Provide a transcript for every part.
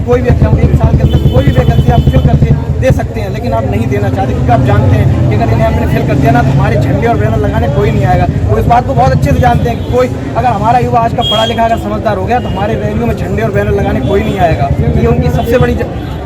कोई भी एग्जाम 1 साल के अंदर कोई भी वैकेंसी आप फिल करके दे सकते हैं, लेकिन आप नहीं देना चाहते क्योंकि आप जानते हैं कि अगर इन्हें हमने फिल कर दिया ना तो हमारे झंडे और बैनर लगाने कोई नहीं आएगा। वो इस बात को बहुत अच्छे से जानते हैं कि कोई अगर हमारा युवा आज का पढ़ा लिखा अगर समझदार हो गया तो हमारे रैलियों में झंडे और बैनर लगाने कोई नहीं आएगा। ये उनकी सबसे बड़ी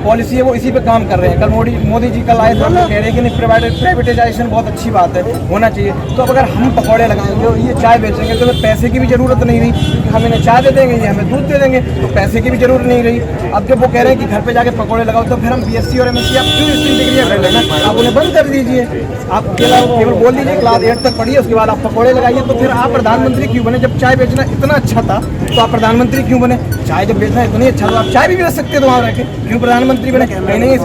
पॉलिसी है, वो इसी पे काम कर रहे हैं। कल मोदी जी कल आए तो कह रहे हैं कि नहीं प्राइवेटाइजेशन बहुत अच्छी बात है, होना चाहिए। तो अगर हम पकौड़े लगाएंगे और ये चाय बेचेंगे तो हमें पैसे की भी जरूरत नहीं रही, क्योंकि हम इन्हें चाय दे देंगे, ये हमें दूध दे देंगे, तो पैसे की भी जरूरत नहीं रही। अब जब वो कह रहे हैं कि घर पे जाके पकौड़े लगाओ तो फिर हम BSc और MSc आप क्यों इतनी डिग्रियाँ कर लेना, आप उन्हें बंद कर दीजिए। आप केवल बोल दीजिए क्लास 8 तक पढ़िए, उसके बाद आप पकौड़े लगाइए। तो फिर आप प्रधानमंत्री क्यों बने? जब चाय बेचना इतना अच्छा था तो आप प्रधानमंत्री क्यों बने? चाय जब बेचना इतनी अच्छा तो आप चाय भी बेच सकते थे वहाँ रह के, क्यों प्रधानमंत्री बने? नहीं,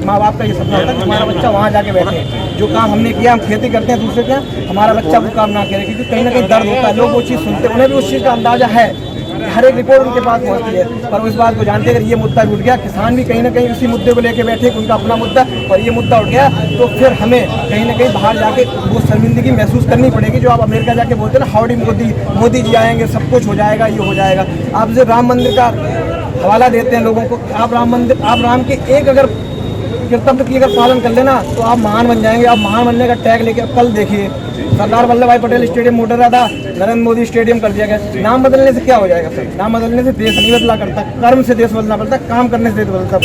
माँ बाप का ये सपना होता है कि हमारा बच्चा वहाँ जाके बैठे, जो काम हमने किया हम खेती करते हैं दूसरे क्या, हमारा बच्चा वो काम ना करे, क्योंकि कहीं ना कहीं दर्द होता है। लोग वो चीज़ सुनते हैं, उन्हें भी उस चीज़ का अंदाजा है, हर एक रिपोर्ट उनके पास पहुंचती है, पर उस बात को जानते हैं अगर ये मुद्दा उठ गया, किसान भी कहीं ना कहीं उसी मुद्दे को लेकर बैठे, उनका अपना मुद्दा, और ये मुद्दा उठ गया तो फिर हमें कहीं ना कहीं बाहर जाके वो शर्मिंदगी महसूस करनी पड़ेगी। जो आप अमेरिका जाके बोलते हैं ना हाउडी मोदी जी आएंगे, सब कुछ हो जाएगा, ये हो जाएगा। आप जो राम मंदिर का हवाला देते हैं लोगों को, आप राम के एक अगर कर्तव्य की अगर पालन कर लेना तो आप महान बन जाएंगे। आप महान बनने का टैग लेके कल देखिए सरदार वल्लभ भाई पटेल स्टेडियम उठ रहा था, नरेंद्र मोदी स्टेडियम कर दिया गया। नाम बदलने से क्या हो जाएगा सर? नाम बदलने से देश नहीं बदला करता, कर्म से देश बदलना पड़ता, काम करने से देश बदलता।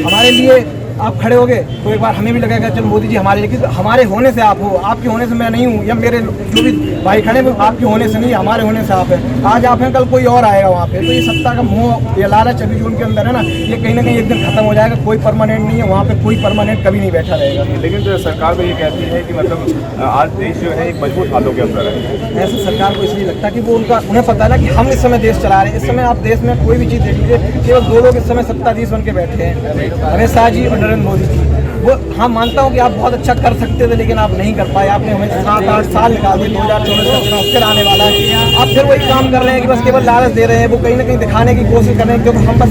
हमारे लिए आप खड़े हो गए तो एक बार हमें भी लगेगा चल मोदी जी हमारे लिए, हमारे होने से आप हो, आपके होने से मैं नहीं हूँ, या मेरे जो भी भाई खड़े हैं आपके होने से नहीं, हमारे होने से आप हैं। आज आप हैं, कल कोई और आएगा वहाँ पे। तो ये सत्ता का मोह, ये लालच अभी जो उनके अंदर है ना, ये कहीं ना कहीं एक दिन खत्म हो जाएगा। कोई परमानेंट नहीं है वहाँ पे, कोई परमानेंट कभी नहीं बैठा रहेगा। लेकिन जो सरकार तो ये कहती है कि मतलब आज देश जो है एक मजबूत हाथों के अंदर है। ऐसे सरकार को इसलिए लगता है कि वो उन्हें पता है ना कि हम इस समय देश चला रहे हैं। इस समय आप देश में कोई भी चीज़ देख लीजिए, केवल 2 लोग इस समय सत्ताधीश बन के बैठे हैं, अमित शाह जी और नरेंद्र मोदी जी। वो हाँ मानता हूँ कि आप बहुत अच्छा कर सकते थे, लेकिन आप नहीं कर पाए। आपने हमें 7-8 साल निकाल दिए, 2024 का फिर आने वाला है। आप फिर वही काम कर रहे हैं कि बस केवल लालच दे रहे हैं। वो कहीं ना कहीं दिखाने की कोशिश कर रहे हैं कि हम बस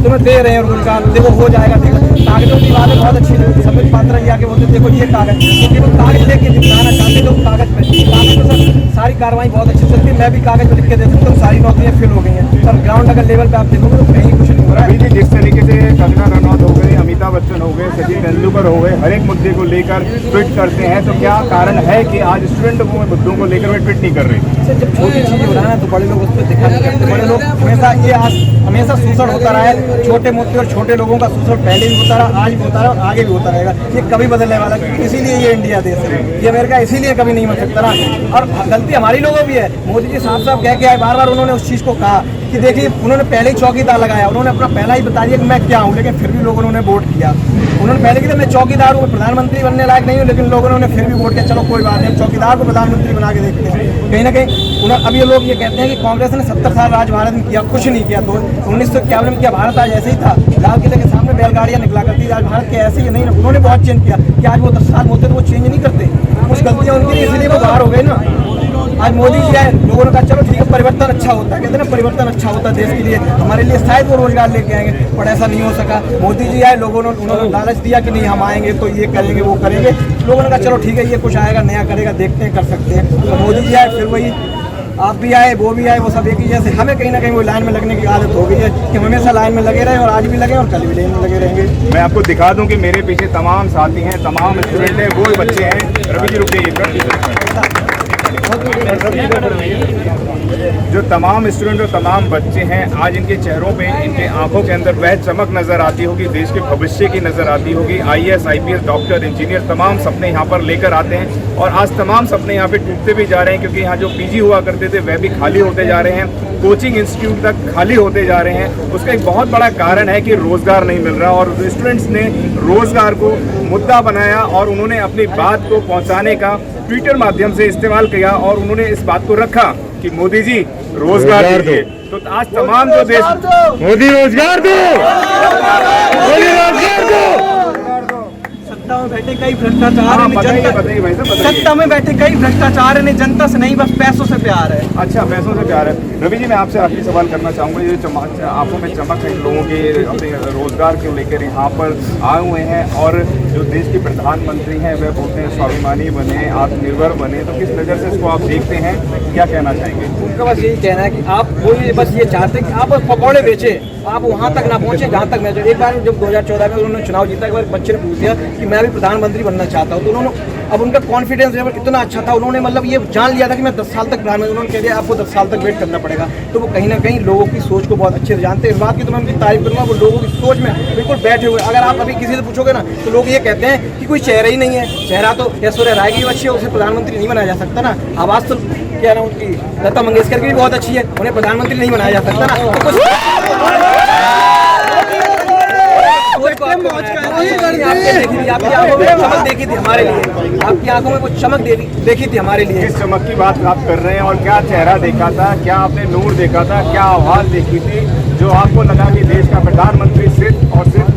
तुम्हें दे रहे हैं रोजगार, देखो हो जाएगा। देखो कागजों की बातें बहुत अच्छी लगी, संबित पात्रा जी आके बोलते देखो ये कागज, तो केवल कागज लेके दिखाना चाहते लोग। कागज पे सर सारी कार्रवाई बहुत अच्छी चलती है, मैं भी कागज पे लिख के दे सकता हूँ, सारी नौकरियाँ फिल हो गई हैं। सर ग्राउंड अगर लेवल पे आप देखोगे तो कहीं कुछ नहीं हो रहा है। जिस तरीके से कंगना रनौत हो गए, अमिताभ बच्चन हो गए, सचिन तेंदुलकर हो गए, हर एक मुद्दे को लेकर ट्वीट करते हैं, तो क्या कारण है कि आज स्टूडेंट मुद्दों को लेकर वे ट्वीट नहीं कर रहे? सर जब छोटी चीजें हो रहा है ना तो बड़े लोग उस पर दिखा नहीं करते। बड़े लोग हमेशा शोषण होता रहा है, छोटे मुद्दे और छोटे लोगों का शोषण पहले भी होता रहा, आज भी होता रहा और आगे भी होता रहेगा। ये कभी बदलने वाला, इसीलिए ये इंडिया देश है, ये अमेरिका इसीलिए कभी नहीं बन सकता ना। और गलती हमारी लोगों भी है। मोदी जी साफ साफ कह के आए, बार बार उन्होंने उस चीज़ को कहा कि देखिए उन्होंने पहले ही चौकीदार लगाया, उन्होंने अपना पहला ही बता दिया कि मैं क्या हूँ, लेकिन फिर भी लोगों ने वोट किया। उन्होंने पहले की मैं चौकीदार हूँ, प्रधानमंत्री बनने लायक नहीं हूँ, लेकिन लोगों ने फिर भी वोट किया। चलो कोई बात नहीं, चौकीदार को प्रधानमंत्री बना के देखते हैं। कहीं ना कहीं अब ये लोग ये कहते हैं कि कांग्रेस ने 70 साल राज भारत में किया, कुछ नहीं किया। तो 1951 में किया, भारत आज ऐसे ही था, लाल किले के सामने बैलगाड़ियाँ निकला करती, आज भारत के ऐसे ही नहीं ना। उन्होंने बहुत चेंज किया कि आज वो 10 साल होते तो वो चेंज नहीं करते, कुछ गलतियाँ उनकी नहीं, इसलिए वो बाहर हो गए ना। आज मोदी जी आए, लोगों ने कहा चलो ठीक है परिवर्तन अच्छा होता है, कहते हैं ना परिवर्तन अच्छा होता है देश के लिए, हमारे लिए शायद वो रोजगार लेके आएंगे, पर ऐसा नहीं हो सका। मोदी जी आए, लोगों ने उन्होंने लालच दिया कि नहीं हम आएंगे तो ये करेंगे वो करेंगे। लोगों ने कहा चलो ठीक है ये कुछ आएगा नया करेगा, देखते हैं कर सकते हैं। तो मोदी जी आए, फिर वही आप भी आए, वो भी आए, वो सब एक ही जैसे। हमें कहीं ना कहीं वो लाइन में लगने की आदत हो गई है कि हम हमेशा लाइन में लगे रहे, और आज भी लगे और कल भी लाइन में लगे रहेंगे। मैं आपको दिखा दूं कि मेरे पीछे तमाम साथी हैं, तमाम स्टूडेंट हैं, वो बच्चे हैं। रवि जी रुकिए, जो तमाम स्टूडेंट और तमाम बच्चे हैं, आज इनके चेहरों पे, इनके आंखों के अंदर वह चमक नजर आती होगी, देश के भविष्य की नजर आती होगी। IAS, IPS, डॉक्टर, इंजीनियर, तमाम सपने यहाँ पर लेकर आते हैं, और आज तमाम सपने यहाँ पे टूटते भी जा रहे हैं, क्योंकि यहाँ जो PG हुआ करते थे वह भी खाली होते जा रहे हैं, कोचिंग इंस्टीट्यूट तक खाली होते जा रहे हैं। उसका एक बहुत बड़ा कारण है कि रोजगार नहीं मिल रहा, और स्टूडेंट्स ने रोजगार को मुद्दा बनाया और उन्होंने अपनी बात को पहुँचाने का ट्विटर माध्यम से इस्तेमाल किया, और उन्होंने इस बात को रखा कि मोदी जी रोजगार दीजिए। तो आज तमाम जो देश मोदी रोजगार दो, मोदी रोजगार दो। सत्ता में बैठे कई भ्रष्टाचार है, बताइए भाई साहब, बताइए। सत्ता में बैठे कई भ्रष्टाचार है, जनता से नहीं, बस पैसों से प्यार है। अच्छा, पैसों से प्यार है। रवि जी, मैं आपसे आखिरी सवाल करना चाहूँगा, ये आंखों में चमक है लोगों के अपने रोजगार को लेकर यहाँ पर आए हुए हैं, और जो देश के प्रधानमंत्री हैं वह बोलते हैं स्वाभिमानी बने, आत्मनिर्भर बने, तो किस नज़र से इसको आप देखते हैं, क्या कहना चाहेंगे? उनका बस यही कहना है कि आप वही बस ये चाहते हैं कि आप पकौड़े बेचे, आप वहाँ तक ना पहुँचे जहाँ तक मैं। एक बार जब 2014 में उन्होंने चुनाव जीता, एक बार बच्चे ने पूछ दिया कि मैं भी प्रधानमंत्री बनना चाहता हूँ, तो उन्होंने अब उनका कॉन्फिडेंस लेवल इतना अच्छा था, उन्होंने मतलब ये जान लिया था कि मैं 10 साल तक प्रधानमंत्री, उन्होंने कह दिया आपको 10 साल तक वेट करना पड़ेगा। तो वो कहीं ना कहीं लोगों की सोच को बहुत अच्छे से जानते हैं। इस बात की तो मैं उनकी तारीफ करूँगा, वो लोगों की सोच में बिल्कुल बैठे हुए। अगर आप अभी किसी से पूछोगे ना तो लोग ये कहते हैं कि कोई चेहरा ही नहीं है, चेहरा तो ऐश्वर्या राय की अच्छी है, उसे प्रधानमंत्री नहीं बनाया जा सकता ना। आवाज़ तो क्या ना उनकी लता मंगेशकर की भी बहुत अच्छी है, उन्हें प्रधानमंत्री नहीं बनाया जा सकता ना। आपकी आंखों में चमक देखी थी हमारे लिए, आपकी आंखों में कुछ चमक देखी थी हमारे लिए। किस चमक की बात आप कर रहे हैं, और क्या चेहरा देखा था, क्या आपने नूर देखा था, क्या आवाज़ देखी थी जो आपको लगा कि देश का प्रधानमंत्री सिर्फ और सिर्फ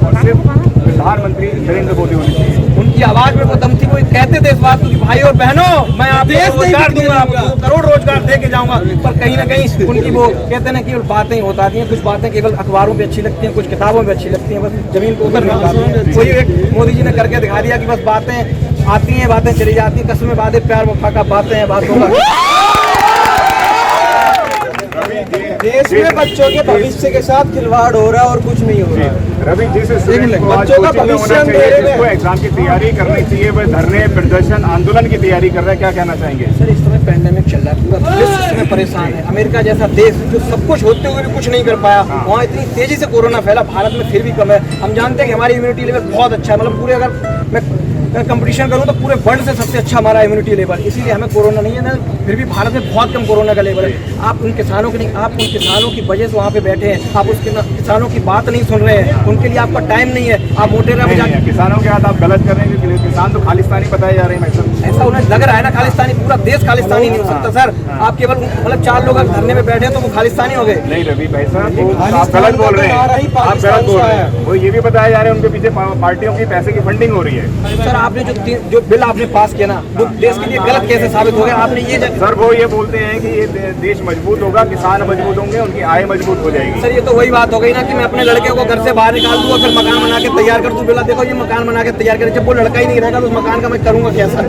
प्रधानमंत्री नरेंद्र मोदी होने चाहिए? उनकी आवाज में वो दम थी, वो कहते थे इस बात को कि भाई और बहनों मैं आपको रोजगार दूंगा, आपको करोड़ रोजगार दे के जाऊंगा। पर कहीं ना कहीं उनकी वो कहते हैं ना केवल बातें ही होता हैं, कुछ बातें केवल अखबारों में अच्छी लगती हैं, कुछ किताबों में अच्छी लगती हैं, बस जमीन को उतर नहीं पाती हैं। वही एक मोदी जी ने करके दिखा दिया कि बस बातें आती हैं, बातें चली जाती हैं, कसमें वादे प्यार वफा का बातें हैं, बातों का। देश में बच्चों के भविष्य के साथ खिलवाड़ हो रहा है और कुछ नहीं हो रहा है। रवि, जिस बच्चों का भविष्य जिसको एग्जाम की तैयारी करनी चाहिए वह धरने, प्रदर्शन, आंदोलन की तैयारी कर रहा है, क्या कहना चाहेंगे? सर, इस समय पैंडेमिक चल रहा है, पूरा विश्व इसमें परेशान है। अमेरिका जैसा देश जो सब कुछ होते हुए भी कुछ नहीं कर पाया, वहाँ इतनी तेजी से कोरोना फैला, भारत में फिर भी कम है। हम जानते हैं कि हमारी इम्यूनिटी लेवल बहुत अच्छा है, मतलब पूरे अगर मैं कंपटीशन करूं तो पूरे वर्ल्ड से सबसे अच्छा हमारा इम्यूनिटी लेवल, इसीलिए हमें कोरोना नहीं है ना। फिर भी भारत में बहुत कम कोरोना का लेवल है। आप उन किसानों के नहीं, आप उन किसानों की वजह से वहाँ पे बैठे हैं, आप उस किसानों की बात नहीं सुन रहे हैं, उनके लिए आपका टाइम नहीं है। आप मोटेरा में जाकर किसानों के हाथ आप गलत कर रहे हैं, किसान तो खालिस्तानी बताए जा रहे हैं। ऐसा उन्हें लग रहा है ना, खालिस्तानी, पूरा देश खालिस्तानी नहीं हो सकता सर। आप केवल मतलब 4 लोग अगर धरने में बैठे तो वो खालिस्तानी हो गए? नहीं रवि भाई साहब, आप गलत बोल रहे हैं, आप गलत बोल रहे हैं। वो ये भी बताया जा रहा है उनके पीछे पार्टियों की पैसे की फंडिंग हो रही है। सर, आपने जो बिल आपने पास किया ना, वो देश के लिए गलत कैसे साबित हो गया? आपने ये सर, वो ये बोलते हैं कि ये देश मजबूत होगा, किसान मजबूत होंगे, उनकी आय मजबूत हो जाएगी। सर, ये तो वही बात हो गई ना कि मैं अपने लड़के को घर से बाहर निकाल दूँ और फिर मकान बना के तैयार कर दूँ। बोला देखो ये मकान बना के तैयार करे, जब वो लड़का ही नहीं रहेगा तो उस मकान का मैं करूँगा क्या सर?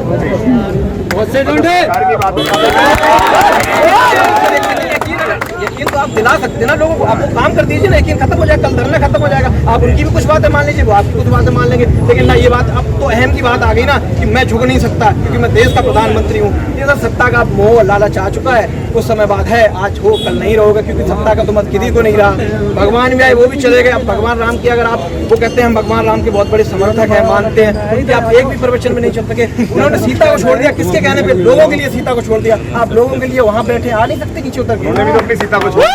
यकीन तो आप दिला सकते हैं ना लोगों को, आप वो काम कर दीजिए ना, यकीन खत्म हो जाएगा, कल धरना खत्म हो जाएगा। आप उनकी भी कुछ बातें मान लीजिए, वो आपकी कुछ बातें मान लेंगे, लेकिन ना ये बात अब तो अहम की बात आ गई ना कि मैं झुक नहीं सकता क्योंकि मैं देश का प्रधानमंत्री हूँ। ये सब सत्ता का मोह लालच आ चुका है, कुछ समय बाद है, आज हो कल नहीं रहोगे, क्योंकि सत्ता का तो मत किसी को नहीं रहा। भगवान भी आए वो भी चले गए। अब भगवान राम की अगर आप वो कहते हैं हम भगवान राम के बहुत बड़े समर्थक हैं, मानते हैं, उनके आप एक भी प्रवचन में नहीं चल सके। उन्होंने सीता को छोड़ दिया, किसके कहने पे? लोगों के लिए सीता को छोड़ दिया। आप लोगों के लिए वहाँ बैठे आ नहीं सकते नीचे उतर के? उन्होंने भी तो अपनी सीता को छोड़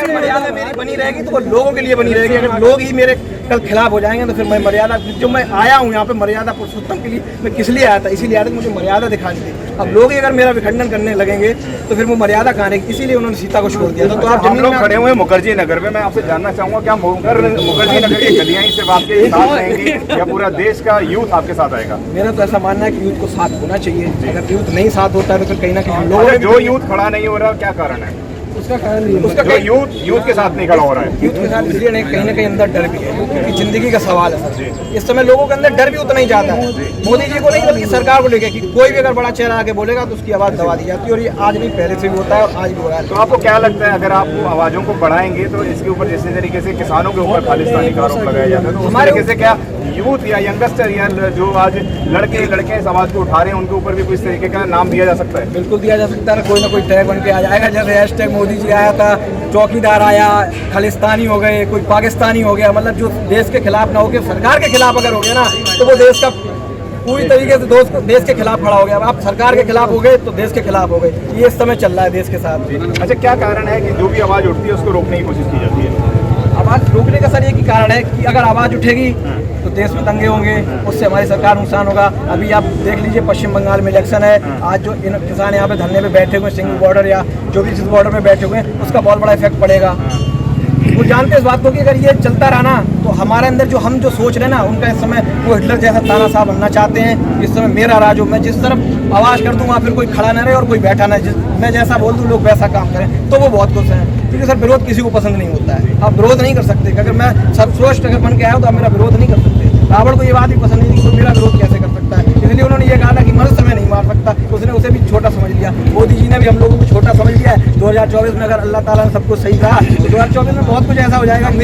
मर्यादा मेरी बनी रहेगी तो वो लोगों के लिए बनी रहेगी। अगर लोग ही मेरे कल खिलाफ हो जाएंगे तो फिर मैं मर्यादा, जो मैं आया हूँ यहाँ पे मर्यादा पुरुषोत्तम के लिए, मैं किस लिए आया था? इसीलिए आया था कि मुझे मर्यादा दिखानी थी। अब लोग ही अगर मेरा विखंडन करने लगेंगे तो फिर वो मर्यादा कहाँ रहेगी? इसीलिए उन्होंने सीता को छोड़ दिया था। तो आप हम लोग खड़े हुए मुखर्जी नगर में, मैं आपसे जानना चाहूंगा क्या मुखर्जी नगर की गलियां ही सिर्फ आपके साथ रहेंगी या पूरा देश का यूथ आपके साथ आएगा? मेरा तो ऐसा मानना है कि यूथ को साथ होना चाहिए। अगर यूथ नहीं साथ होता है तो फिर कहीं ना कहीं लोगों जो यूथ खड़ा नहीं हो रहा, क्या कारण है उसका? कारण उसका यूथ के साथ नहीं खड़ा हो रहा है। यूथ के साथ इसलिए नहीं, कहीं ना कहीं अंदर डर भी है, क्योंकि जिंदगी का सवाल है सर। इस समय लोगों के अंदर डर भी उतना ही ज्यादा है, मोदी जी को नहीं बल्कि सरकार को लेकर, कि कोई भी अगर बड़ा चेहरा आके बोलेगा तो उसकी आवाज दबा दी जाती है। और ये आज नहीं पहले से भी होता है और आज भी हो रहा है। तो आपको क्या लगता है अगर आप आवाजों को बढ़ाएंगे तो इसके ऊपर जैसे तरीके से किसानों के ऊपर खालिस्तानी का आरोप लगाया जाता है, तो हमारे कैसे क्या यूथ या यंगस्टर या जो आज लड़के इस आवाज को उठा रहे हैं उनके ऊपर भी कुछ तरीके का नाम दिया जा सकता है? बिल्कुल दिया जा सकता है, कोई ना कोई टैग बन के आ जाएगा। जैसे हैशटैग मोदी जी आया था, चौकीदार आया, खालिस्तानी हो गए, कोई पाकिस्तानी हो गया, मतलब जो देश के खिलाफ ना हो गया, सरकार के खिलाफ अगर हो गया ना तो वो देश का पूरी तरीके से देश के खिलाफ खड़ा हो गया। आप सरकार के खिलाफ हो गए तो देश के खिलाफ हो गए। ये इस समय चल रहा है देश के साथ। अच्छा, क्या कारण है कि जो भी आवाज उठती है उसको रोकने की कोशिश की जाती है? आवाज रोकने का सर एक ही कारण है कि अगर आवाज उठेगी तो देश में दंगे होंगे, उससे हमारी सरकार नुकसान होगा। अभी आप देख लीजिए पश्चिम बंगाल में इलेक्शन है, आज जो किसान यहाँ पे धरने पे बैठे हुए सिंगल बॉर्डर या जो भी जिस बॉर्डर पे बैठे हुए हैं उसका बहुत बड़ा इफेक्ट पड़ेगा। वो जानते हैं इस बात को कि अगर ये चलता रहा ना तो हमारे अंदर जो हम जो सोच रहे हैं ना उनका इस समय वो हिटलर जैसा तानाशाह बनना चाहते हैं। इस समय मेरा राज हो, मैं जिस तरफ आवाज़ कर दूँ वहाँ फिर कोई खड़ा ना रहे और कोई बैठा ना, मैं जैसा बोल दूँ लोग वैसा काम करें, तो वो बहुत खुश हैं। क्योंकि सर विरोध किसी को पसंद नहीं होता है, आप विरोध नहीं कर सकते। अगर मैं सर्वश्रेष्ठ अगर बन के आया हूँ तो आप मेरा विरोध नहीं कर सकते। रावण को ये बात भी पसंद नहीं थी तो मेरा विरोध कैसे कर सकता है, इसलिए उन्होंने ये कहा था कि मनुष्य में नहीं मार सकता, उसने उसे भी छोटा समझ लिया। मोदी जी ने भी हम लोगों को छोटा समझ लिया है। 2024 में अगर अल्लाह ताला ने सब कुछ सही कहा तो 2024 में बहुत कुछ ऐसा हो जाएगा कि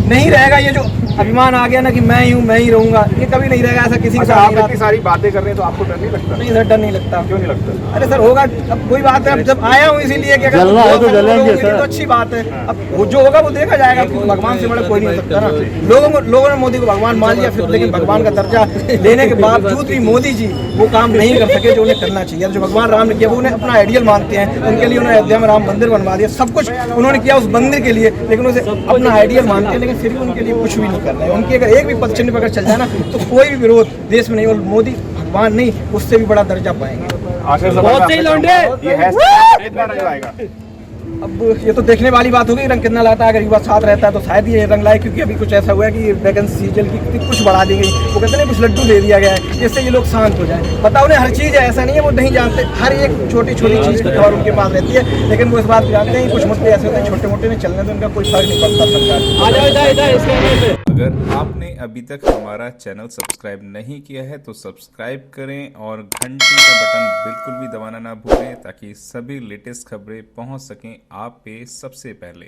नहीं रहेगा ये जो अभिमान आ गया ना कि मैं ही हूँ, मैं ही रहूंगा, ये कभी नहीं रहेगा। ऐसा किसी के अच्छा, साथ आप नहीं इतनी सारी बातें कर रहे हैं तो आपको डर नहीं लगता? नहीं सर, डर नहीं लगता। क्यों नहीं लगता? अरे सर होगा, अब कोई बात है, अब जब आया हूँ इसीलिए कि अगर जलना है तो लोग जलेंगे लोगों के लिए सर। तो अच्छी बात है। अब वो जो होगा वो देखा जाएगा, क्योंकि भगवान से बड़ा कोई नहीं हो सकता ना। लोगों ने मोदी को भगवान मान लिया फिर, लेकिन भगवान का दर्जा लेने के बावजूद भी मोदी जी वो काम नहीं कर सके जो उन्हें करना चाहिए। जो भगवान राम ने किया वो उन्हें अपना आइडियल मानते हैं, उनके लिए उन्होंने अयोध्या में राम मंदिर बनवा दिया, सब कुछ उन्होंने किया उस मंदिर के लिए, लेकिन उसे अपना आइडियल मानते हैं, लेकिन फिर भी उनके लिए कुछ भी नहीं कर रहे हैं। उनकी अगर एक भी पद चिन्ह पर अगर चल जाए ना तो कोई भी विरोध देश में नहीं, और मोदी भगवान नहीं उससे भी बड़ा दर्जा पाएंगे। आशीष बहुत सही लौंडे। ये है कितना रंग लाएगा? अब ये तो देखने वाली बात होगी रंग कितना लाता है। अगर युवा साथ रहता है तो शायद ये रंग लाए, क्योंकि अभी कुछ ऐसा हुआ है कि वैकेंसी सीजन की कुछ बढ़ा दी गई। वो कहते हैं कुछ लड्डू दे दिया गया है जिससे ये लोग शांत हो जाए। पता उन्हें हर चीज़ है, ऐसा नहीं है वो नहीं जानते, हर एक छोटी छोटी चीज़ की खबर उनके पास रहती है, लेकिन वो इस बात को जानते हैं कि कुछ मुद्दे ऐसे होते हैं छोटे मोटे में चलने तो उनका कोई फर्क नहीं पड़ता सरकार। अगर आपने अभी तक हमारा चैनल सब्सक्राइब नहीं किया है तो सब्सक्राइब करें और घंटी का बटन बिल्कुल भी दबाना ना भूलें ताकि सभी लेटेस्ट खबरें पहुंच सकें आप पे सबसे पहले।